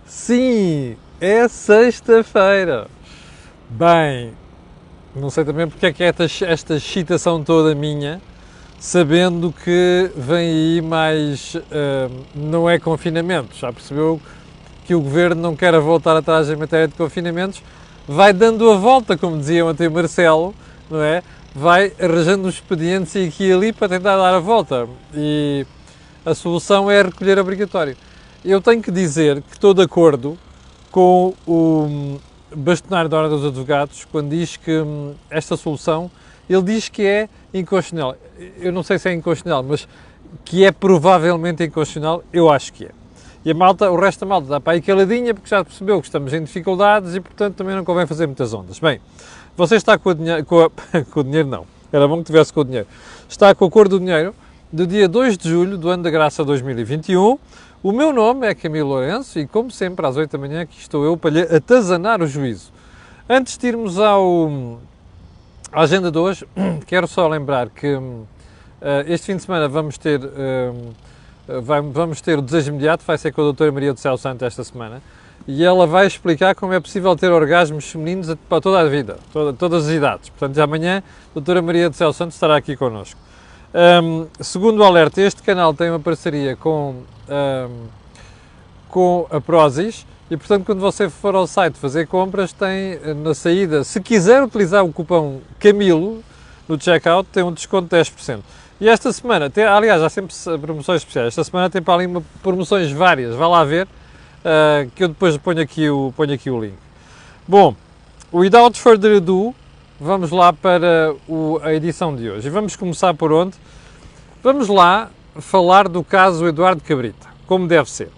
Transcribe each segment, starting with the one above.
Sim, é sexta-feira. Bem, não sei também porque é que é esta excitação toda minha, sabendo que vem aí mais, não é confinamento. Já percebeu que o Governo não quer voltar atrás em matéria de confinamentos, vai dando a volta, como dizia ontem o Marcelo, não é? Vai arranjando os expedientes aqui e ali para tentar dar a volta. E a solução é recolher obrigatório. Eu tenho que dizer que estou de acordo com o bastonário da Ordem dos Advogados quando diz que esta solução, ele diz que é inconstitucional. Eu não sei se é inconstitucional, mas que é provavelmente inconstitucional, eu acho que é. E a malta, o resto da malta dá para aí caladinha porque já percebeu que estamos em dificuldades e, portanto, também não convém fazer muitas ondas. Bem, você está com o dinheiro, com o dinheiro não, era bom que tivesse com o dinheiro, está com a cor do dinheiro do dia 2 de julho do ano da graça 2021. O meu nome é Camilo Lourenço e, como sempre, às 8 da manhã aqui estou eu para lhe atazanar o juízo. Antes de irmos à agenda de hoje, quero só lembrar que este fim de semana vamos ter o Desejo Imediato, vai ser com a doutora Maria do Céu Santo esta semana, e ela vai explicar como é possível ter orgasmos femininos para toda a vida, todas as idades. Portanto, amanhã a doutora Maria do Céu Santo estará aqui connosco. Segundo o alerta, este canal tem uma parceria com a Prozis e, portanto, quando você for ao site fazer compras, tem na saída, se quiser utilizar o cupom Camilo no checkout, tem um desconto de 10%. E esta semana, aliás, há sempre promoções especiais, esta semana tem para ali promoções várias, vá lá ver, que eu depois ponho aqui o link. Bom, without further ado, vamos lá para a edição de hoje. E vamos começar por onde? Vamos lá falar do caso Eduardo Cabrita, como deve ser.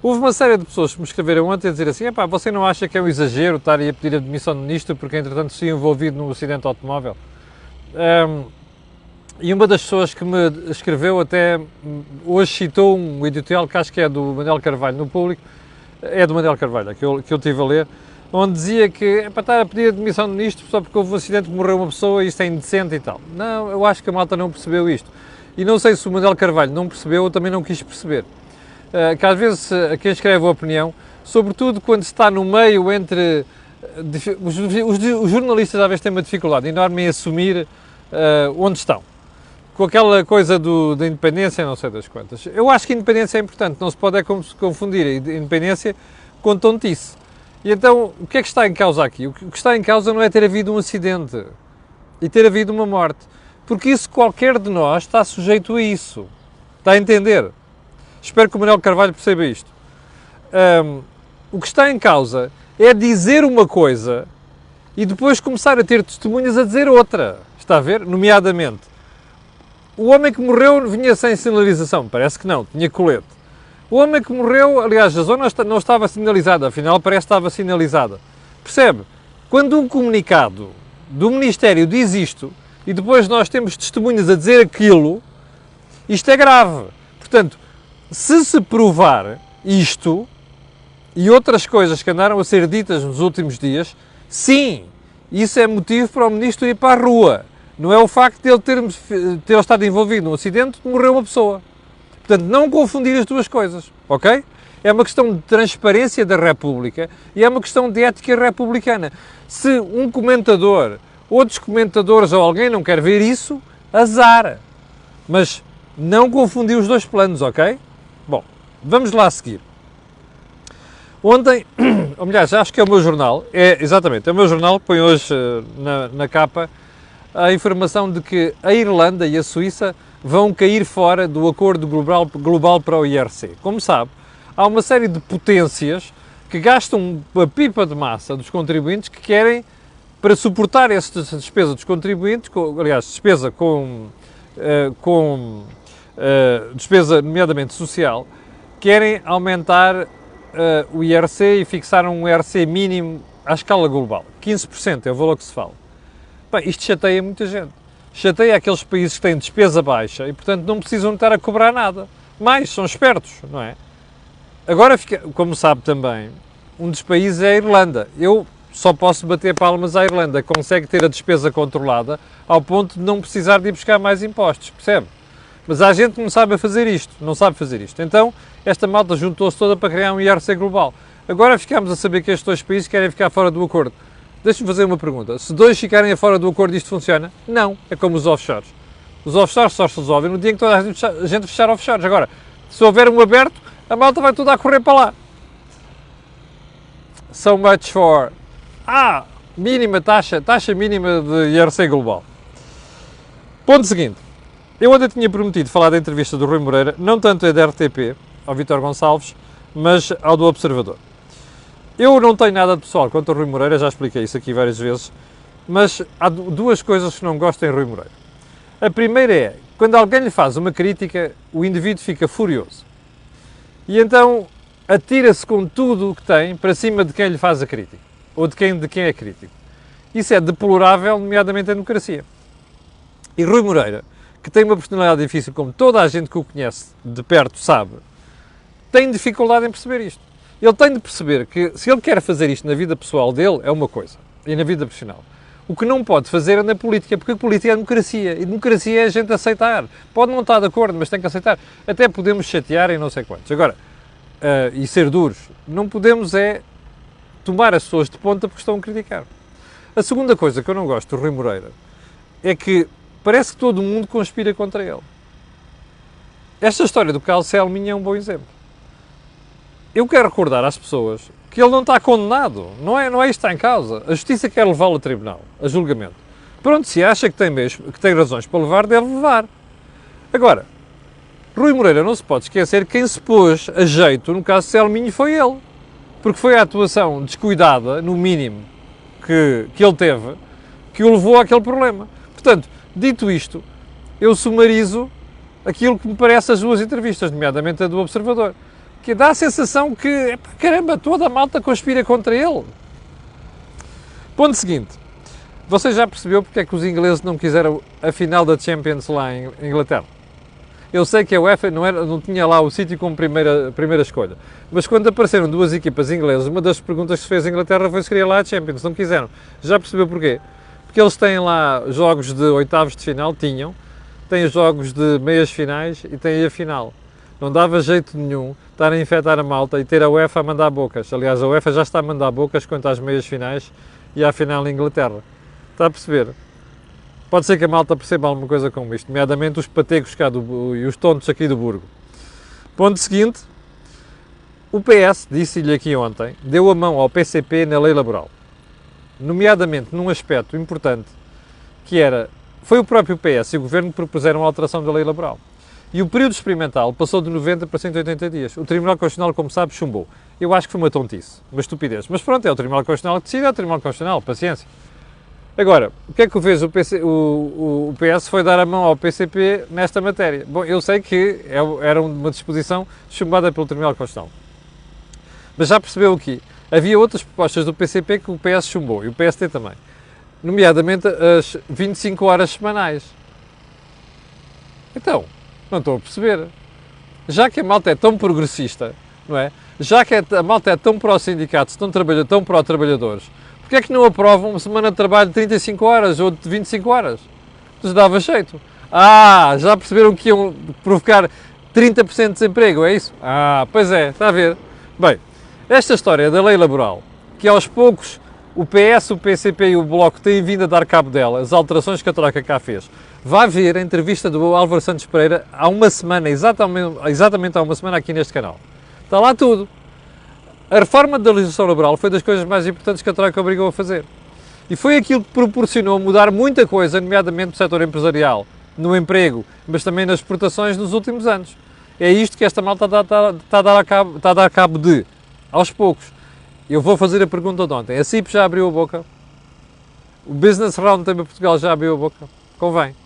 Houve uma série de pessoas que me escreveram ontem a dizer assim: epá, você não acha que é um exagero estar aí a pedir a demissão do ministro porque entretanto se envolvido num acidente automóvel? E uma das pessoas que me escreveu até hoje citou um editorial que acho que é do Manuel Carvalho no Público, é do Manuel Carvalho, que eu tive a ler, onde dizia que é para estar a pedir a demissão do ministro só porque houve um acidente que morreu uma pessoa e isto é indecente e tal. Não, eu acho que a malta não percebeu isto. E não sei se o Manuel Carvalho não percebeu ou também não quis perceber. Que às vezes quem escreve a opinião, sobretudo quando se está no meio entre... Os jornalistas às vezes têm uma dificuldade enorme em assumir onde estão. Com aquela coisa da independência, não sei das quantas. Eu acho que a independência é importante, não se pode confundir a independência com tontice. E então, o que é que está em causa aqui? O que está em causa não é ter havido um acidente e ter havido uma morte, porque isso qualquer de nós está sujeito a isso. Está a entender? Espero que o Manuel Carvalho perceba isto. O que está em causa é dizer uma coisa e depois começar a ter testemunhas a dizer outra. Está a ver? Nomeadamente, o homem que morreu vinha sem sinalização. Parece que não, tinha colete. O homem que morreu, aliás, a zona não estava sinalizada, afinal parece que estava sinalizada. Percebe? Quando um comunicado do Ministério diz isto e depois nós temos testemunhas a dizer aquilo, isto é grave. Portanto, se provar isto e outras coisas que andaram a ser ditas nos últimos dias, sim, isso é motivo para o Ministro ir para a rua. Não é o facto de ele ter estado envolvido num acidente que morreu uma pessoa. Portanto, não confundir as duas coisas, ok? É uma questão de transparência da República e é uma questão de ética republicana. Se um comentador, outros comentadores ou alguém não quer ver isso, azar. Mas não confundir os dois planos, ok? Bom, vamos lá seguir. Ontem, ou melhor, acho que é o meu jornal, exatamente, é o meu jornal que põe hoje na capa a informação de que a Irlanda e a Suíça vão cair fora do acordo global para o IRC. Como sabe, há uma série de potências que gastam a pipa de massa dos contribuintes que querem, para suportar essa despesa dos contribuintes, aliás, despesa despesa nomeadamente social, querem aumentar o IRC e fixar um IRC mínimo à escala global. 15% é o valor que se fala. Bem, isto chateia muita gente. Chateia aqueles países que têm despesa baixa e, portanto, não precisam estar a cobrar nada. Mais, são espertos, não é? Agora, como sabe também, um dos países é a Irlanda. Eu só posso bater palmas à Irlanda. Consegue ter a despesa controlada ao ponto de não precisar de ir buscar mais impostos, percebe? Mas há gente que não sabe fazer isto, não sabe fazer isto. Então, esta malta juntou-se toda para criar um IRC global. Agora ficámos a saber que estes dois países querem ficar fora do acordo. Deixa-me fazer uma pergunta. Se dois ficarem fora do acordo, isto funciona? Não. É como os offshores. Os offshores só se resolvem no dia em que toda a gente fechar offshores. Agora, se houver um aberto, a malta vai toda a correr para lá. So much for... mínima taxa mínima de IRC global. Ponto seguinte. Eu ontem tinha prometido falar da entrevista do Rui Moreira, não tanto a da RTP, ao Vítor Gonçalves, mas ao do Observador. Eu não tenho nada de pessoal quanto ao Rui Moreira, já expliquei isso aqui várias vezes, mas há duas coisas que não gosto em Rui Moreira. A primeira é, quando alguém lhe faz uma crítica, o indivíduo fica furioso. E então atira-se com tudo o que tem para cima de quem lhe faz a crítica, ou de quem é crítico. Isso é deplorável, nomeadamente em democracia. E Rui Moreira, que tem uma personalidade difícil, como toda a gente que o conhece de perto sabe, tem dificuldade em perceber isto. Ele tem de perceber que, se ele quer fazer isto na vida pessoal dele, é uma coisa, e na vida profissional. O que não pode fazer é na política, porque a política é a democracia, e democracia é a gente aceitar. Pode não estar de acordo, mas tem que aceitar. Até podemos chatear em não sei quantos. Agora, e ser duros, não podemos é tomar as pessoas de ponta porque estão a criticar. A segunda coisa que eu não gosto do Rui Moreira é que parece que todo mundo conspira contra ele. Esta história do Carlos Selminha é um bom exemplo. Eu quero recordar às pessoas que ele não está condenado, não é isto que está em causa. A justiça quer levá-lo a tribunal, a julgamento. Pronto, se acha que tem razões para levar, deve levar. Agora, Rui Moreira não se pode esquecer que quem se pôs a jeito no caso de Selminha foi ele. Porque foi a atuação descuidada, no mínimo, que ele teve, que o levou àquele problema. Portanto, dito isto, eu sumarizo aquilo que me parece as duas entrevistas, nomeadamente a do Observador, que dá a sensação que, caramba, toda a malta conspira contra ele. Ponto seguinte. Você já percebeu porque é que os ingleses não quiseram a final da Champions lá em Inglaterra? Eu sei que a UEFA não tinha lá o City como primeira escolha, mas quando apareceram duas equipas inglesas, uma das perguntas que se fez à Inglaterra foi se queria lá a Champions, não quiseram. Já percebeu porquê? Porque eles têm lá jogos de oitavos de final, têm jogos de meias finais e têm a final. Não dava jeito nenhum estar a infectar a malta e ter a UEFA a mandar bocas. Aliás, a UEFA já está a mandar bocas quanto às meias finais e à final em Inglaterra. Está a perceber? Pode ser que a malta perceba alguma coisa como isto, nomeadamente os patecos cá e os tontos aqui do Burgo. Ponto seguinte, o PS, disse-lhe aqui ontem, deu a mão ao PCP na lei laboral. Nomeadamente num aspecto importante, que foi o próprio PS e o Governo que propuseram a alteração da lei laboral. E o período experimental passou de 90 para 180 dias. O Tribunal Constitucional, como sabe, chumbou. Eu acho que foi uma tontice, uma estupidez. Mas pronto, é o Tribunal Constitucional que decide, é o Tribunal Constitucional, paciência. Agora, o que é que fez o PS foi dar a mão ao PCP nesta matéria. Bom, eu sei que era uma disposição chumbada pelo Tribunal Constitucional. Mas já percebeu o quê? Havia outras propostas do PCP que o PS chumbou, e o PST também. Nomeadamente as 25 horas semanais. Então, não estou a perceber. Já que a malta é tão progressista, não é? Já que a malta é tão pró-sindicatos, tão pró-trabalhadores, porque é que não aprovam uma semana de trabalho de 35 horas ou de 25 horas? Lhes dava jeito. Já perceberam que iam provocar 30% de desemprego, é isso? Pois é, está a ver. Bem, esta história da lei laboral, que aos poucos o PS, o PCP e o Bloco têm vindo a dar cabo dela, as alterações que a Troika cá fez. Vá ver a entrevista do Álvaro Santos Pereira há uma semana, exatamente há uma semana aqui neste canal. Está lá tudo. A reforma da legislação laboral foi das coisas mais importantes que a Troika obrigou a fazer. E foi aquilo que proporcionou mudar muita coisa, nomeadamente no setor empresarial, no emprego, mas também nas exportações nos últimos anos. É isto que esta malta está a dar cabo de, aos poucos. Eu vou fazer a pergunta de ontem. A CIP já abriu a boca? O Business Roundtable Portugal já abriu a boca? Convém.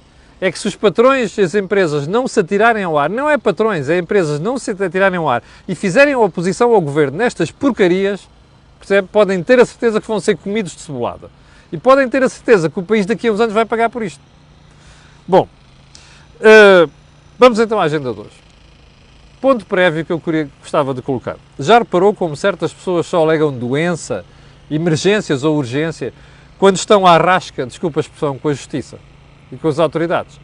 É que se os patrões e as empresas não se atirarem ao ar, não é patrões, é empresas não se atirarem ao ar e fizerem oposição ao governo nestas porcarias, percebe? Podem ter a certeza que vão ser comidos de cebolada. E podem ter a certeza que o país daqui a uns anos vai pagar por isto. Bom, vamos então à agenda de hoje. Ponto prévio que eu gostava de colocar. Já reparou como certas pessoas só alegam doença, emergências ou urgência quando estão à rasca, desculpa a expressão, com a justiça e com as autoridades?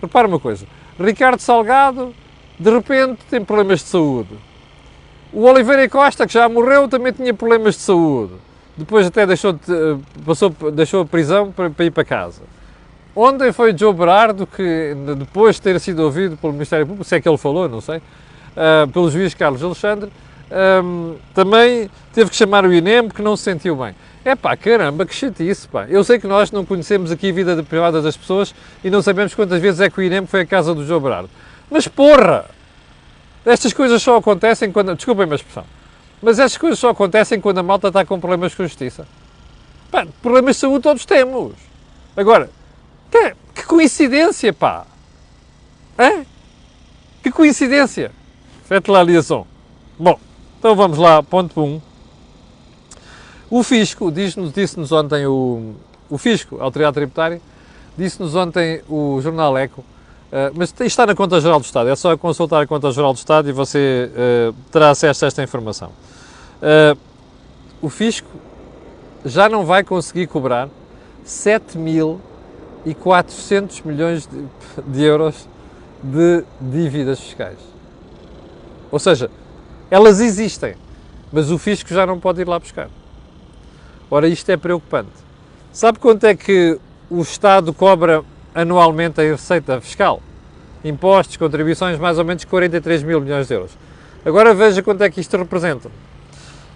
Repara uma coisa, Ricardo Salgado, de repente, tem problemas de saúde. O Oliveira Costa, que já morreu, também tinha problemas de saúde. Depois até deixou a prisão para ir para casa. Ontem foi o João Berardo que, depois de ter sido ouvido pelo Ministério Público, se é que ele falou, não sei, pelo juiz Carlos Alexandre, também teve que chamar o INEM porque não se sentiu bem. É pá, caramba, que chatice, pá. Eu sei que nós não conhecemos aqui a vida privada das pessoas e não sabemos quantas vezes é que o INEM foi à casa do João Berardo. Mas porra! Estas coisas só acontecem quando... Desculpem-me a expressão. Mas estas coisas só acontecem quando a malta está com problemas com a justiça. Pá, problemas de saúde todos temos. Agora, que coincidência, pá! Hã? Que coincidência! Faites lá a liaison. Bom, então vamos lá, ponto 1. O Fisco, disse-nos ontem o Fisco, a Autoridade Tributária, disse-nos ontem o jornal Eco, mas isto está na Conta Geral do Estado, é só consultar a Conta Geral do Estado e você terá acesso a esta informação. O Fisco já não vai conseguir cobrar 7.400 milhões de euros de dívidas fiscais. Ou seja, elas existem, mas o Fisco já não pode ir lá buscar. Ora, isto é preocupante. Sabe quanto é que o Estado cobra anualmente em receita fiscal? Impostos, contribuições, mais ou menos 43 mil milhões de euros. Agora veja quanto é que isto representa.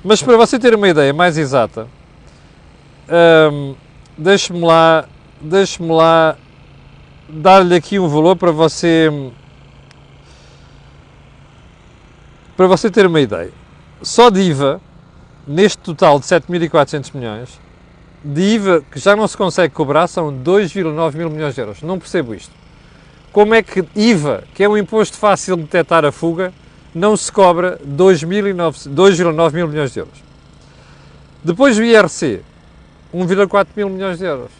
Mas para você ter uma ideia mais exata, deixe-me lá dar-lhe aqui um valor para você ter uma ideia. Só de IVA, neste total de 7.400 milhões, de IVA que já não se consegue cobrar, são 2,9 mil milhões de euros. Não percebo isto. Como é que IVA, que é um imposto fácil de detectar a fuga, não se cobra 2,9 mil milhões de euros? Depois o IRC, 1,4 mil milhões de euros.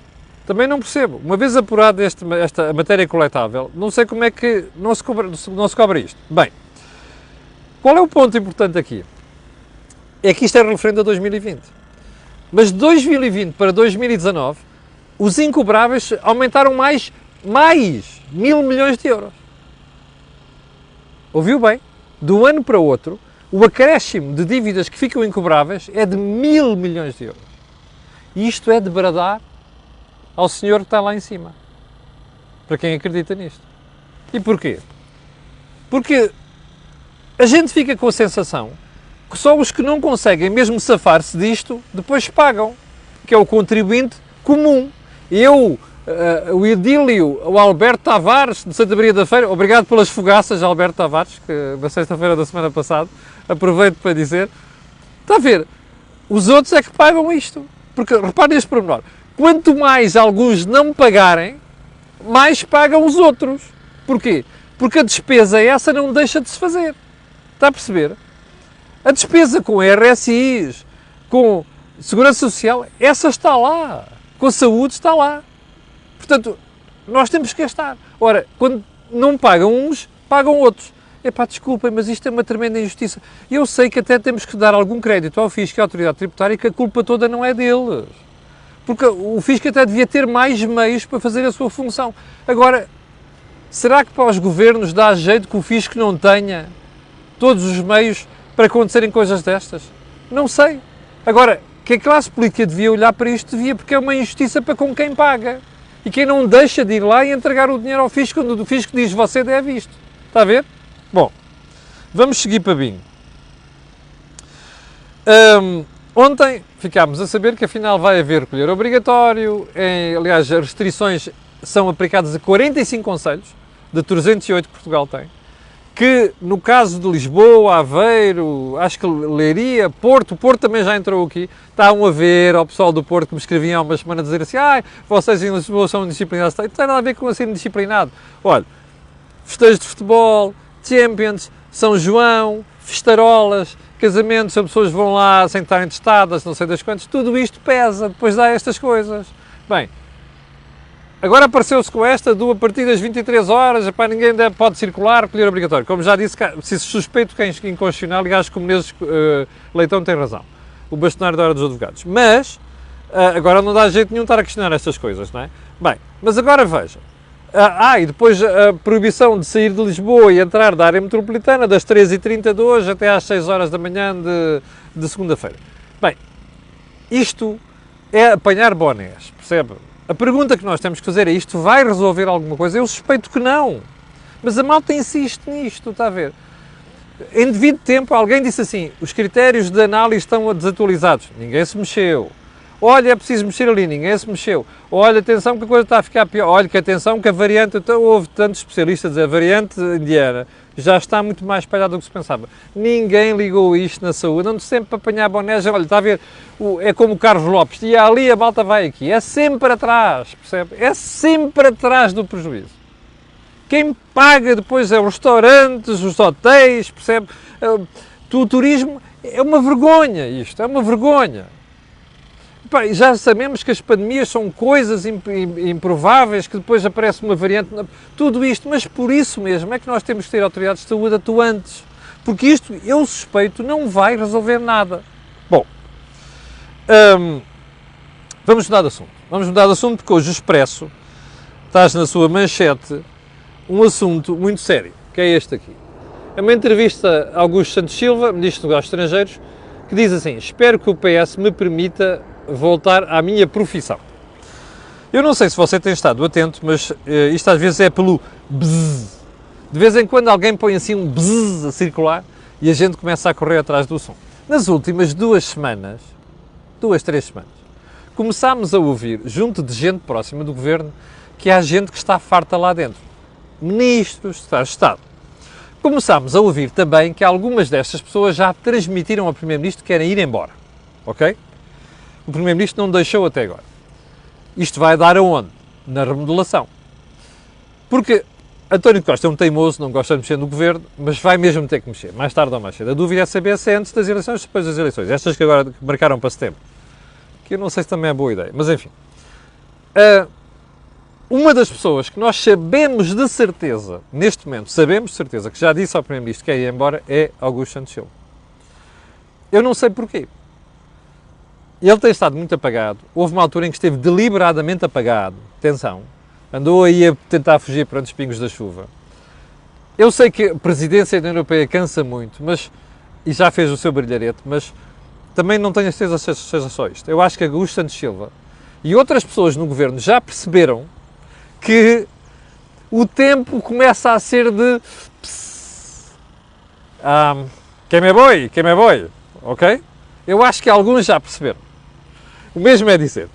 Também não percebo. Uma vez apurada esta matéria coletável, não sei como é que não se cobra isto. Bem, qual é o ponto importante aqui? É que isto é referente a 2020. Mas de 2020 para 2019, os incobráveis aumentaram mais 1.000 milhões de euros. Ouviu bem? De um ano para o outro, o acréscimo de dívidas que ficam incobráveis é de 1.000 milhões de euros. E isto é de bradar ao senhor que está lá em cima. Para quem acredita nisto. E porquê? Porque a gente fica com a sensação que só os que não conseguem mesmo safar-se disto, depois pagam, que é o contribuinte comum. O Idílio, o Alberto Tavares, de Santa Maria da Feira, obrigado pelas fogaças, Alberto Tavares, que na sexta-feira da semana passada, aproveito para dizer, está a ver, os outros é que pagam isto. Porque, reparem este pormenor, quanto mais alguns não pagarem, mais pagam os outros. Porquê? Porque a despesa essa não deixa de se fazer. Está a perceber? A despesa com RSIs, com Segurança Social, essa está lá. Com a saúde está lá. Portanto, nós temos que gastar. Ora, quando não pagam uns, pagam outros. Epá, desculpem, mas isto é uma tremenda injustiça. Eu sei que até temos que dar algum crédito ao Fisco e à Autoridade Tributária e que a culpa toda não é deles. Porque o Fisco até devia ter mais meios para fazer a sua função. Agora, será que para os governos dá jeito que o Fisco não tenha todos os meios para acontecerem coisas destas? Não sei. Agora, que a classe política devia olhar para isto, devia, porque é uma injustiça para com quem paga. E quem não deixa de ir lá e entregar o dinheiro ao Fisco, quando o Fisco diz, você deve isto. Está a ver? Bom, vamos seguir para bingo. Ontem ficámos a saber que afinal vai haver recolher obrigatório, aliás, as restrições são aplicadas a 45 concelhos, de 308 que Portugal tem, que no caso de Lisboa, Aveiro, acho que Leiria, Porto, o Porto também já entrou aqui, estavam a ver ao pessoal do Porto que me escreviam há uma semana a dizer assim, vocês em Lisboa são indisciplinados, não tem nada a ver com ser indisciplinado. Olha, festejos de futebol, Champions, São João, festarolas, casamentos, as pessoas vão lá sem estarem testadas, não sei das quantas, tudo isto pesa, depois dá estas coisas. Bem, agora apareceu-se com esta do a partir das 23 horas, ninguém pode circular, recolher obrigatório. Como já disse, se suspeito que é inconstitucional e acho que o Menezes Leitão tem razão, o bastonário da Ordem dos Advogados. Mas, agora não dá jeito nenhum estar a questionar estas coisas, não é? Bem, mas agora veja, E depois a proibição de sair de Lisboa e entrar da área metropolitana das 13h30 de hoje até às 6 horas da manhã de segunda-feira. Bem, isto é apanhar bonés, percebe? A pergunta que nós temos que fazer é: isto vai resolver alguma coisa? Eu suspeito que não. Mas a malta insiste nisto, está a ver? Em devido tempo, alguém disse assim: os critérios de análise estão desatualizados. Ninguém se mexeu. Olha, é preciso mexer ali, ninguém se mexeu. Olha, atenção que a coisa está a ficar pior. Olha, que atenção que a variante, então, houve tantos especialistas a dizer, a variante indiana já está muito mais espalhada do que se pensava. Ninguém ligou isto na saúde, ando sempre para apanhar bonés. Olha, está a ver, é como o Carlos Lopes, e ali a malta vai aqui. É sempre atrás, percebe? É sempre atrás do prejuízo. Quem paga depois é os restaurantes, os hotéis, percebe? O turismo é uma vergonha isto, é uma vergonha. Já sabemos que as pandemias são coisas improváveis, que depois aparece uma variante, tudo isto, mas por isso mesmo é que nós temos que ter autoridades de saúde atuantes, porque isto, eu suspeito, não vai resolver nada. Bom, vamos mudar de assunto. Vamos mudar de assunto porque hoje o Expresso traz na sua manchete um assunto muito sério, que é este aqui. É uma entrevista a Augusto Santos Silva, Ministro dos Negócios Estrangeiros, que diz assim: espero que o PS me permita voltar à minha profissão. Eu não sei se você tem estado atento, mas isto às vezes é pelo bzzz. De vez em quando alguém põe assim um bzzz a circular e a gente começa a correr atrás do som. Nas últimas 2 semanas, 3 semanas, começámos a ouvir, junto de gente próxima do Governo, que há gente que está farta lá dentro. Ministros, secretários de Estado. Começámos a ouvir também que algumas destas pessoas já transmitiram ao Primeiro-Ministro que querem ir embora. Ok? O Primeiro-Ministro não deixou até agora. Isto vai dar aonde? Na remodelação. Porque António Costa é um teimoso, não gosta de mexer no Governo, mas vai mesmo ter que mexer, mais tarde ou mais cedo. A dúvida é saber se é antes das eleições ou depois das eleições. Estas que agora marcaram para setembro. Que eu não sei se também é boa ideia, mas enfim. Uma das pessoas que nós sabemos de certeza, neste momento, sabemos de certeza, que já disse ao Primeiro-Ministro que quer ir embora, é Augusto Santos Silva. Eu não sei porquê. Ele tem estado muito apagado. Houve uma altura em que esteve deliberadamente apagado. Atenção. Andou aí a tentar fugir perante os pingos da chuva. Eu sei que a presidência da União Europeia cansa muito, e já fez o seu brilharete, mas também não tenho a certeza se seja só isto. Eu acho que Augusto Santos Silva e outras pessoas no Governo já perceberam que o tempo começa a ser de quem me boi, ok? Eu acho que alguns já perceberam. O mesmo é dizer,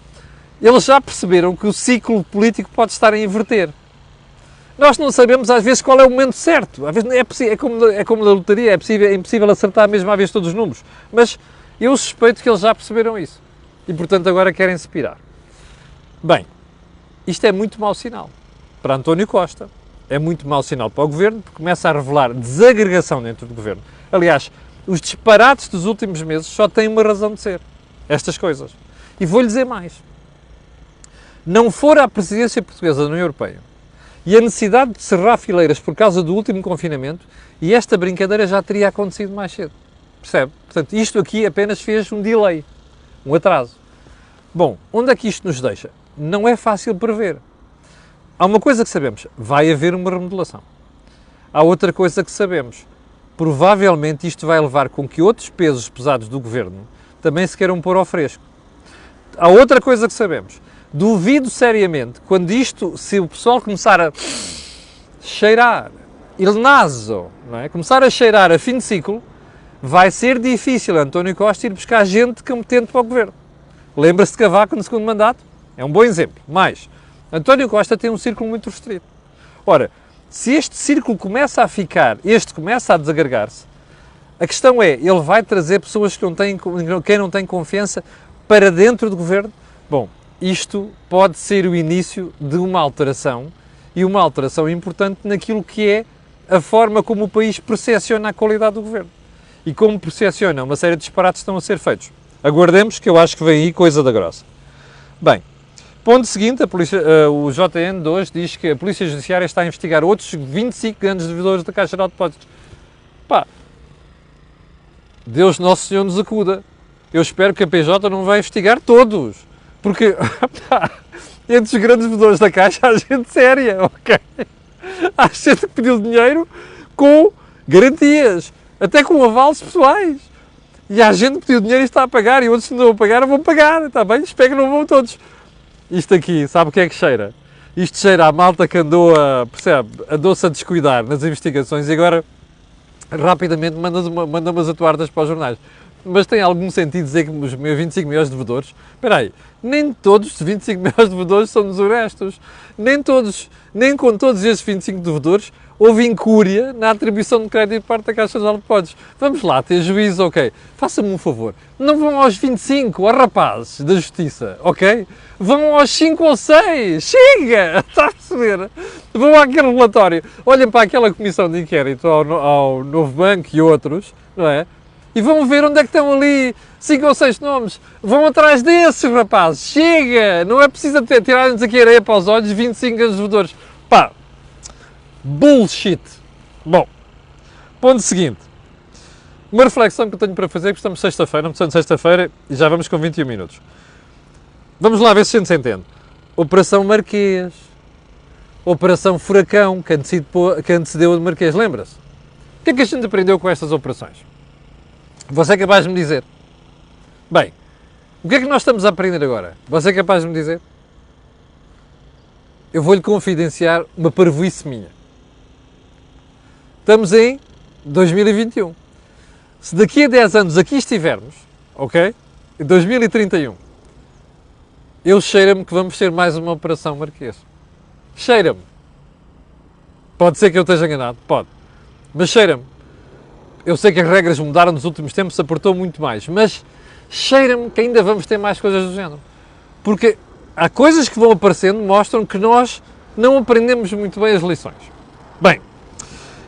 eles já perceberam que o ciclo político pode estar a inverter. Nós não sabemos às vezes qual é o momento certo. Às vezes é como na lotaria, é impossível acertar mesmo à vez todos os números. Mas eu suspeito que eles já perceberam isso. E portanto agora querem-se pirar. Bem, isto é muito mau sinal para António Costa. É muito mau sinal para o Governo, porque começa a revelar desagregação dentro do Governo. Aliás, os disparates dos últimos meses só têm uma razão de ser. Estas coisas. E vou-lhe dizer mais. Não for a presidência portuguesa da União Europeia e a necessidade de cerrar fileiras por causa do último confinamento, e esta brincadeira já teria acontecido mais cedo. Percebe? Portanto, isto aqui apenas fez um delay, um atraso. Bom, onde é que isto nos deixa? Não é fácil prever. Há uma coisa que sabemos, vai haver uma remodelação. Há outra coisa que sabemos, provavelmente isto vai levar com que outros pesos pesados do Governo também se queiram pôr ao fresco. Há outra coisa que sabemos, duvido seriamente, quando isto, se o pessoal começar a cheirar, il naso, não é? Começar a cheirar a fim de ciclo, vai ser difícil António Costa ir buscar gente competente para o Governo. Lembra-se de Cavaco no segundo mandato? É um bom exemplo. Mas António Costa tem um círculo muito restrito. Ora, se este círculo começa a desagregar-se, a questão é, ele vai trazer pessoas quem não tem confiança para dentro do Governo? Bom, isto pode ser o início de uma alteração, e uma alteração importante naquilo que é a forma como o país percepciona a qualidade do Governo. E como percepciona uma série de disparates que estão a ser feitos. Aguardemos, que eu acho que vem aí coisa da grossa. Bem, ponto seguinte, o JN de hoje diz que a Polícia Judiciária está a investigar outros 25 grandes devedores da Caixa de Depósitos. Pá, Deus Nosso Senhor nos acuda. Eu espero que a PJ não vai investigar todos, porque entre os grandes vendedores da Caixa há gente séria, ok? Há gente que pediu dinheiro com garantias, até com avalos pessoais. E há gente que pediu dinheiro e está a pagar, e outros que não vão pagar, vão pagar, está bem? Espero que não vão todos. Isto aqui, sabe o que é que cheira? Isto cheira à malta que andou a, percebe, andou-se a descuidar nas investigações e agora rapidamente manda umas atuardas para os jornais. Mas tem algum sentido dizer que os meus 25 milhões de devedores... Espera aí, nem todos os 25 milhões de devedores são desonestos. Nem com todos esses 25 devedores houve incúria na atribuição de crédito por parte da Caixa Geral de Depósitos. Vamos lá ter juízo, ok? Faça-me um favor. Não vão aos 25, aos rapazes da Justiça, ok? Vão aos 5 ou 6. Chega! Está a perceber? Vão àquele relatório. Olhem para aquela comissão de inquérito ao Novo Banco e outros, não é? E vão ver onde é que estão ali 5 ou 6 nomes. Vão atrás desses, rapazes. Chega! Não é preciso tirar-nos aqui areia para os olhos 25 devedores. Pá, bullshit. Bom, ponto seguinte. Uma reflexão que eu tenho para fazer, porque estamos sexta-feira, não estamos sexta-feira e já vamos com 21 minutos. Vamos lá ver se a gente se entende. Operação Marquês. Operação Furacão, que antecedeu o de Marquês, lembra-se? O que é que a gente aprendeu com estas operações? Você é capaz de me dizer? Bem, o que é que nós estamos a aprender agora? Você é capaz de me dizer? Eu vou-lhe confidenciar uma parvoíce minha. Estamos em 2021. Se daqui a 10 anos aqui estivermos, ok? Em 2031, eu cheiro-me que vamos ter mais uma Operação Marquês. Cheira-me. Pode ser que eu esteja enganado, pode. Mas cheira-me. Eu sei que as regras mudaram nos últimos tempos, se apertou muito mais, mas cheira-me que ainda vamos ter mais coisas do género. Porque há coisas que vão aparecendo que mostram que nós não aprendemos muito bem as lições. Bem,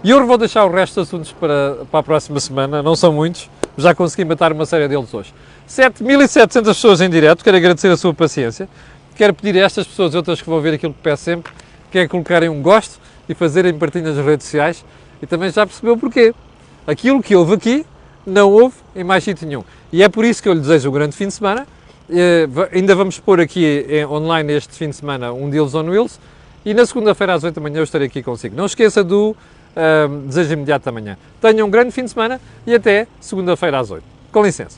e eu vou deixar o resto dos assuntos para a próxima semana, não são muitos, já consegui matar uma série deles hoje. 7.700 pessoas em direto, quero agradecer a sua paciência, quero pedir a estas pessoas e outras que vão ver aquilo que peço sempre, que é colocarem um gosto e fazerem partilha nas redes sociais, e também já percebeu porquê. Aquilo que houve aqui, não houve em mais sítio nenhum. E é por isso que eu lhe desejo um grande fim de semana. Ainda vamos pôr aqui online este fim de semana um Deals on Wheels. E na segunda-feira às 8 da manhã eu estarei aqui consigo. Não esqueça do desejo imediato da manhã. Tenham um grande fim de semana e até segunda-feira às 8. Com licença.